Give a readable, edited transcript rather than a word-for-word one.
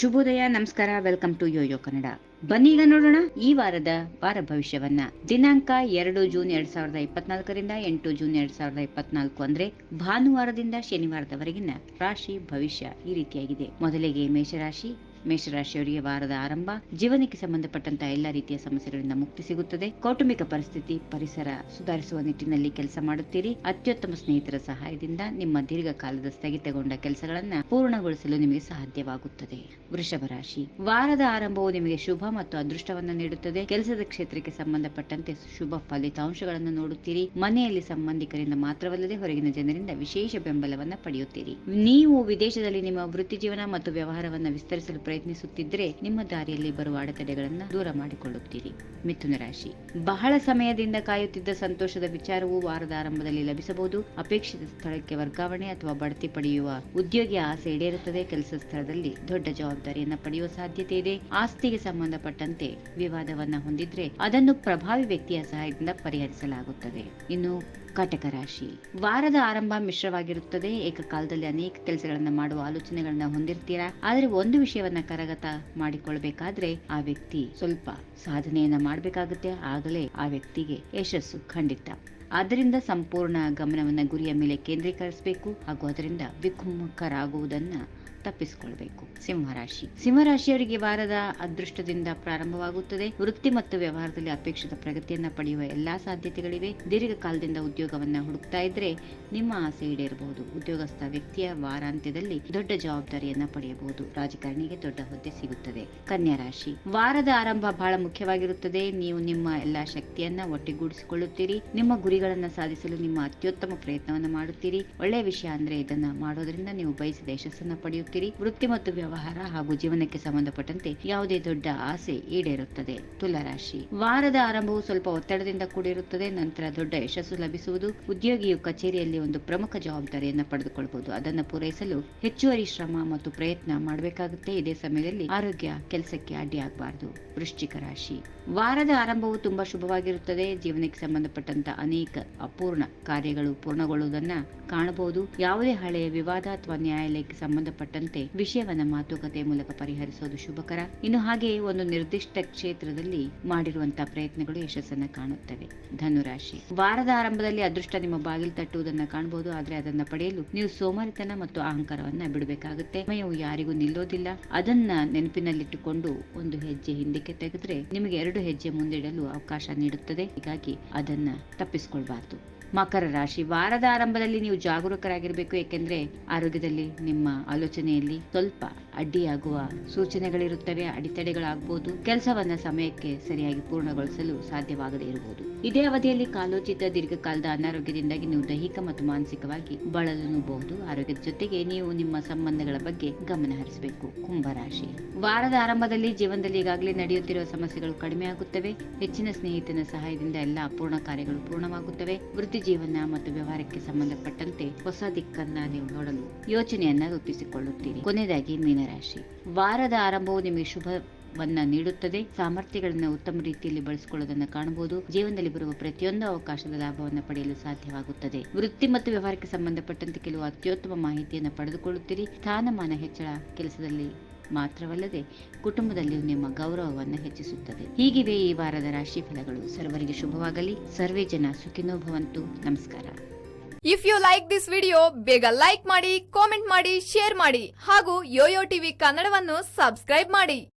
ಶುಭೋದಯ, ನಮಸ್ಕಾರ, welcome to Yoyo Kannada. ಬನ್ನಿ ಈಗ ನೋಡೋಣ ಈ ವಾರದ ವಾರ ಭವಿಷ್ಯವನ್ನ. ದಿನಾಂಕ 2 ಜೂನ್ 2024ರಿಂದ 8 ಜೂನ್ 2024 ಅಂದ್ರೆ ಭಾನುವಾರದಿಂದ ಶನಿವಾರದವರೆಗಿನ ರಾಶಿ ಭವಿಷ್ಯ ಈ ರೀತಿಯಾಗಿದೆ. ಮೊದಲಿಗೆ ಮೇಷರಾಶಿಯವರಿಗೆ ವಾರದ ಆರಂಭ. ಜೀವನಕ್ಕೆ ಸಂಬಂಧಪಟ್ಟಂತಹ ಎಲ್ಲಾ ರೀತಿಯ ಸಮಸ್ಯೆಗಳಿಂದ ಮುಕ್ತಿ ಸಿಗುತ್ತದೆ. ಕೌಟುಂಬಿಕ ಪರಿಸ್ಥಿತಿ, ಪರಿಸರ ಸುಧಾರಿಸುವ ನಿಟ್ಟಿನಲ್ಲಿ ಕೆಲಸ ಮಾಡುತ್ತೀರಿ. ಅತ್ಯುತ್ತಮ ಸ್ನೇಹಿತರ ಸಹಾಯದಿಂದ ನಿಮ್ಮ ದೀರ್ಘಕಾಲದ ಸ್ಥಗಿತಗೊಂಡ ಕೆಲಸಗಳನ್ನ ಪೂರ್ಣಗೊಳಿಸಲು ನಿಮಗೆ ಸಾಧ್ಯವಾಗುತ್ತದೆ. ವೃಷಭ ರಾಶಿ, ವಾರದ ಆರಂಭವು ನಿಮಗೆ ಶುಭ ಮತ್ತು ಅದೃಷ್ಟವನ್ನು ನೀಡುತ್ತದೆ. ಕೆಲಸದ ಕ್ಷೇತ್ರಕ್ಕೆ ಸಂಬಂಧಪಟ್ಟಂತೆ ಶುಭ ಫಲಿತಾಂಶಗಳನ್ನು ನೋಡುತ್ತೀರಿ. ಮನೆಯಲ್ಲಿ ಸಂಬಂಧಿಕರಿಂದ ಮಾತ್ರವಲ್ಲದೆ ಹೊರಗಿನ ಜನರಿಂದ ವಿಶೇಷ ಬೆಂಬಲವನ್ನ ಪಡೆಯುತ್ತೀರಿ. ನೀವು ವಿದೇಶದಲ್ಲಿ ನಿಮ್ಮ ವೃತ್ತಿ ಜೀವನ ಮತ್ತು ವ್ಯವಹಾರವನ್ನು ವಿಸ್ತರಿಸಲು ಪ್ರಯತ್ನಿಸುತ್ತಿದ್ದರೆ ನಿಮ್ಮ ದಾರಿಯಲ್ಲಿ ಬರುವ ಅಡೆತಡೆಗಳನ್ನು ದೂರ ಮಾಡಿಕೊಳ್ಳುತ್ತೀರಿ. ಮಿಥುನ ರಾಶಿ, ಬಹಳ ಸಮಯದಿಂದ ಕಾಯುತ್ತಿದ್ದ ಸಂತೋಷದ ವಿಚಾರವು ವಾರದ ಆರಂಭದಲ್ಲಿ ಲಭಿಸಬಹುದು. ಅಪೇಕ್ಷಿತ ಸ್ಥಳಕ್ಕೆ ವರ್ಗಾವಣೆ ಅಥವಾ ಬಡ್ತಿ ಪಡೆಯುವ ಉದ್ಯೋಗಿಯ ಆಸೆ ಈಡೇರುತ್ತದೆ. ಕೆಲಸ ಸ್ಥಳದಲ್ಲಿ ದೊಡ್ಡ ಜವಾಬ್ದಾರಿಯನ್ನು ಪಡೆಯುವ ಸಾಧ್ಯತೆ ಇದೆ. ಆಸ್ತಿಗೆ ಸಂಬಂಧಪಟ್ಟಂತೆ ವಿವಾದವನ್ನ ಹೊಂದಿದ್ರೆ ಅದನ್ನು ಪ್ರಭಾವಿ ವ್ಯಕ್ತಿಯ ಸಹಾಯದಿಂದ ಪರಿಹರಿಸಲಾಗುತ್ತದೆ. ಇನ್ನು ಕಟಕ ರಾಶಿ, ವಾರದ ಆರಂಭ ಮಿಶ್ರವಾಗಿರುತ್ತದೆ. ಏಕಕಾಲದಲ್ಲಿ ಅನೇಕ ಕೆಲಸಗಳನ್ನ ಮಾಡುವ ಆಲೋಚನೆಗಳನ್ನ ಹೊಂದಿರ್ತೀರಾ. ಆದರೆ ಒಂದು ವಿಷಯವನ್ನ ಕರಗತ ಮಾಡಿಕೊಳ್ಬೇಕಾದ್ರೆ ಆ ವ್ಯಕ್ತಿ ಸ್ವಲ್ಪ ಸಾಧನೆಯನ್ನ ಮಾಡಬೇಕಾಗುತ್ತೆ. ಆಗಲೇ ಆ ವ್ಯಕ್ತಿಗೆ ಯಶಸ್ಸು ಖಂಡಿತ. ಆದ್ದರಿಂದ ಸಂಪೂರ್ಣ ಗಮನವನ್ನ ಗುರಿಯ ಮೇಲೆ ಕೇಂದ್ರೀಕರಿಸಬೇಕು ಹಾಗೂ ಅದರಿಂದ ವಿಮುಖರಾಗುವುದನ್ನ ತಪ್ಪಿಸಿಕೊಳ್ಬೇಕು. ಸಿಂಹರಾಶಿಯವರಿಗೆ ವಾರದ ಅದೃಷ್ಟದಿಂದ ಪ್ರಾರಂಭವಾಗುತ್ತದೆ. ವೃತ್ತಿ ಮತ್ತು ವ್ಯವಹಾರದಲ್ಲಿ ಅಪೇಕ್ಷಿತ ಪ್ರಗತಿಯನ್ನ ಪಡೆಯುವ ಎಲ್ಲಾ ಸಾಧ್ಯತೆಗಳಿವೆ. ದೀರ್ಘಕಾಲದಿಂದ ಉದ್ಯೋಗವನ್ನ ಹುಡುಕ್ತಾ ಇದ್ರೆ ನಿಮ್ಮ ಆಸೆ ಈಡೇರಬಹುದು. ಉದ್ಯೋಗಸ್ಥ ವ್ಯಕ್ತಿಯ ವಾರಾಂತ್ಯದಲ್ಲಿ ದೊಡ್ಡ ಜವಾಬ್ದಾರಿಯನ್ನ ಪಡೆಯಬಹುದು. ರಾಜಕಾರಣಿಗೆ ದೊಡ್ಡ ಹುದ್ದೆ ಸಿಗುತ್ತದೆ. ಕನ್ಯಾ ರಾಶಿ, ವಾರದ ಆರಂಭ ಬಹಳ ಮುಖ್ಯವಾಗಿರುತ್ತದೆ. ನೀವು ನಿಮ್ಮ ಎಲ್ಲಾ ಶಕ್ತಿಯನ್ನ ಒಟ್ಟುಗೂಡಿಸಿಕೊಳ್ಳುತ್ತೀರಿ. ನಿಮ್ಮ ಗುರಿಗಳನ್ನ ಸಾಧಿಸಲು ನಿಮ್ಮ ಅತ್ಯುತ್ತಮ ಪ್ರಯತ್ನವನ್ನ ಮಾಡುತ್ತೀರಿ. ಒಳ್ಳೆಯ ವಿಷಯ ಅಂದ್ರೆ ಇದನ್ನ ಮಾಡೋದ್ರಿಂದ ನೀವು ಬಯಸಿದ ಯಶಸ್ಸನ್ನ ಪಡೆಯುತ್ತೀರಿ. ವೃತ್ತಿ ಮತ್ತು ವ್ಯವಹಾರ ಹಾಗೂ ಜೀವನಕ್ಕೆ ಸಂಬಂಧಪಟ್ಟಂತೆ ಯಾವುದೇ ದೊಡ್ಡ ಆಸೆ ಈಡೇರುತ್ತದೆ. ತುಲಾ ರಾಶಿ, ವಾರದ ಆರಂಭವು ಸ್ವಲ್ಪ ಒತ್ತಡದಿಂದ ಕೂಡಿರುತ್ತದೆ. ನಂತರ ದೊಡ್ಡ ಯಶಸ್ಸು ಲಭಿಸುವುದು. ಉದ್ಯೋಗಿಯು ಕಚೇರಿಯಲ್ಲಿ ಒಂದು ಪ್ರಮುಖ ಜವಾಬ್ದಾರಿಯನ್ನು ಪಡೆದುಕೊಳ್ಳಬಹುದು. ಅದನ್ನು ಪೂರೈಸಲು ಹೆಚ್ಚುವರಿ ಶ್ರಮ ಮತ್ತು ಪ್ರಯತ್ನ ಮಾಡಬೇಕಾಗುತ್ತೆ. ಇದೇ ಸಮಯದಲ್ಲಿ ಆರೋಗ್ಯ ಕೆಲಸಕ್ಕೆ ಅಡ್ಡಿಯಾಗಬಾರದು. ವೃಶ್ಚಿಕ ರಾಶಿ, ವಾರದ ಆರಂಭವು ತುಂಬಾ ಶುಭವಾಗಿರುತ್ತದೆ. ಜೀವನಕ್ಕೆ ಸಂಬಂಧಪಟ್ಟಂತ ಅನೇಕ ಅಪೂರ್ಣ ಕಾರ್ಯಗಳು ಪೂರ್ಣಗೊಳ್ಳುವುದನ್ನ ಕಾಣಬಹುದು. ಯಾವುದೇ ಹಳೆಯ ವಿವಾದ ಅಥವಾ ನ್ಯಾಯಾಲಯಕ್ಕೆ ಸಂಬಂಧಪಟ್ಟಂತೆ ವಿಷಯವನ್ನ ಮಾತುಕತೆ ಮೂಲಕ ಪರಿಹರಿಸುವುದು ಶುಭಕರ. ಇನ್ನು ಹಾಗೆ ಒಂದು ನಿರ್ದಿಷ್ಟ ಕ್ಷೇತ್ರದಲ್ಲಿ ಮಾಡಿರುವಂತಹ ಪ್ರಯತ್ನಗಳು ಯಶಸ್ಸನ್ನ ಕಾಣುತ್ತವೆ. ಧನುರಾಶಿ, ವಾರದ ಆರಂಭದಲ್ಲಿ ಅದೃಷ್ಟ ನಿಮ್ಮ ಬಾಗಿಲು ತಟ್ಟುವುದನ್ನ ಕಾಣಬಹುದು. ಆದ್ರೆ ಅದನ್ನ ಪಡೆಯಲು ನೀವು ಸೋಮಾರಿತನ ಮತ್ತು ಅಹಂಕಾರವನ್ನ ಬಿಡಬೇಕಾಗುತ್ತೆ. ಸಮಯವು ಯಾರಿಗೂ ನಿಲ್ಲೋದಿಲ್ಲ. ಅದನ್ನ ನೆನಪಿನಲ್ಲಿಟ್ಟುಕೊಂಡು ಒಂದು ಹೆಜ್ಜೆ ಹಿಂದಕ್ಕೆ ತೆಗೆದ್ರೆ ನಿಮಗೆ 2 ಹೆಜ್ಜೆ ಮುಂದಿಡಲು ಅವಕಾಶ ನೀಡುತ್ತದೆ. ಹೀಗಾಗಿ ಅದನ್ನ ತಪ್ಪಿಸಿಕೊಳ್ಬಾರ್ದು. ಮಕರ ರಾಶಿ, ವಾರದ ಆರಂಭದಲ್ಲಿ ನೀವು ಜಾಗರೂಕರಾಗಿರಬೇಕು. ಏಕೆಂದ್ರೆ ಆರೋಗ್ಯದಲ್ಲಿ ನಿಮ್ಮ ಆಲೋಚನೆಯಲ್ಲಿ ಸ್ವಲ್ಪ ಅಡ್ಡಿಯಾಗುವ ಸೂಚನೆಗಳಿರುತ್ತವೆ. ಅಡೆತಡೆಗಳಾಗಬಹುದು. ಕೆಲಸವನ್ನ ಸಮಯಕ್ಕೆ ಸರಿಯಾಗಿ ಪೂರ್ಣಗೊಳಿಸಲು ಸಾಧ್ಯವಾಗದೇ ಇರಬಹುದು. ಇದೇ ಅವಧಿಯಲ್ಲಿ ಕಾಲೋಚಿತ ದೀರ್ಘಕಾಲದ ಅನಾರೋಗ್ಯದಿಂದಾಗಿ ನೀವು ದೈಹಿಕ ಮತ್ತು ಮಾನಸಿಕವಾಗಿ ಬಳಲಬಹುದು. ಆರೋಗ್ಯದ ಜೊತೆಗೆ ನೀವು ನಿಮ್ಮ ಸಂಬಂಧಗಳ ಬಗ್ಗೆ ಗಮನ ಹರಿಸಬೇಕು. ಕುಂಭರಾಶಿ, ವಾರದ ಆರಂಭದಲ್ಲಿ ಜೀವನದಲ್ಲಿ ಈಗಾಗಲೇ ನಡೆಯುತ್ತಿರುವ ಸಮಸ್ಯೆಗಳು ಕಡಿಮೆಯಾಗುತ್ತವೆ. ಹೆಚ್ಚಿನ ಸ್ನೇಹಿತನ ಸಹಾಯದಿಂದ ಎಲ್ಲಾ ಅಪೂರ್ಣ ಕಾರ್ಯಗಳು ಪೂರ್ಣವಾಗುತ್ತವೆ. ವೃತ್ತಿ ಜೀವನ ಮತ್ತು ವ್ಯವಹಾರಕ್ಕೆ ಸಂಬಂಧಪಟ್ಟಂತೆ ಹೊಸ ದಿಕ್ಕನ್ನ ನೀವು ನೋಡಲು ಯೋಚನೆಯನ್ನ ರೂಪಿಸಿಕೊಳ್ಳುತ್ತೀರಿ. ಕೊನೆಯದಾಗಿ ಮೀನರಾಶಿ, ವಾರದ ಆರಂಭವು ನಿಮಗೆ ಶುಭವನ್ನ ನೀಡುತ್ತದೆ. ಸಾಮರ್ಥ್ಯಗಳನ್ನು ಉತ್ತಮ ರೀತಿಯಲ್ಲಿ ಬಳಸಿಕೊಳ್ಳುವುದನ್ನು ಕಾಣಬಹುದು. ಜೀವನದಲ್ಲಿ ಬರುವ ಪ್ರತಿಯೊಂದು ಅವಕಾಶದ ಲಾಭವನ್ನು ಪಡೆಯಲು ಸಾಧ್ಯವಾಗುತ್ತದೆ. ವೃತ್ತಿ ಮತ್ತು ವ್ಯವಹಾರಕ್ಕೆ ಸಂಬಂಧಪಟ್ಟಂತೆ ಕೆಲವು ಅತ್ಯುತ್ತಮ ಮಾಹಿತಿಯನ್ನು ಪಡೆದುಕೊಳ್ಳುತ್ತೀರಿ. ಸ್ಥಾನಮಾನ ಹೆಚ್ಚಳ ಕೆಲಸದಲ್ಲಿ ಮಾತ್ರವಲ್ಲದೆ ಕುಟುಂಬದಲ್ಲಿಯೂ ನಿಮ್ಮ ಗೌರವವನ್ನು ಹೆಚ್ಚಿಸುತ್ತದೆ. ಹೀಗಿವೆ ಈ ವಾರದ ರಾಶಿ ಫಲಗಳು. ಸರ್ವರಿಗೆ ಶುಭವಾಗಲಿ. ಸರ್ವೇ ಜನ ಸುಖಿನೋ ಭವಂತು. ನಮಸ್ಕಾರ. If you like this video, ಬೇಗ ಲೈಕ್ ಮಾಡಿ, ಕಾಮೆಂಟ್ ಮಾಡಿ, ಶೇರ್ ಮಾಡಿ ಹಾಗೂ ಯೋಯೋ ಟಿವಿ ಕನ್ನಡವನ್ನು ಸಬ್ಸ್ಕ್ರೈಬ್ ಮಾಡಿ.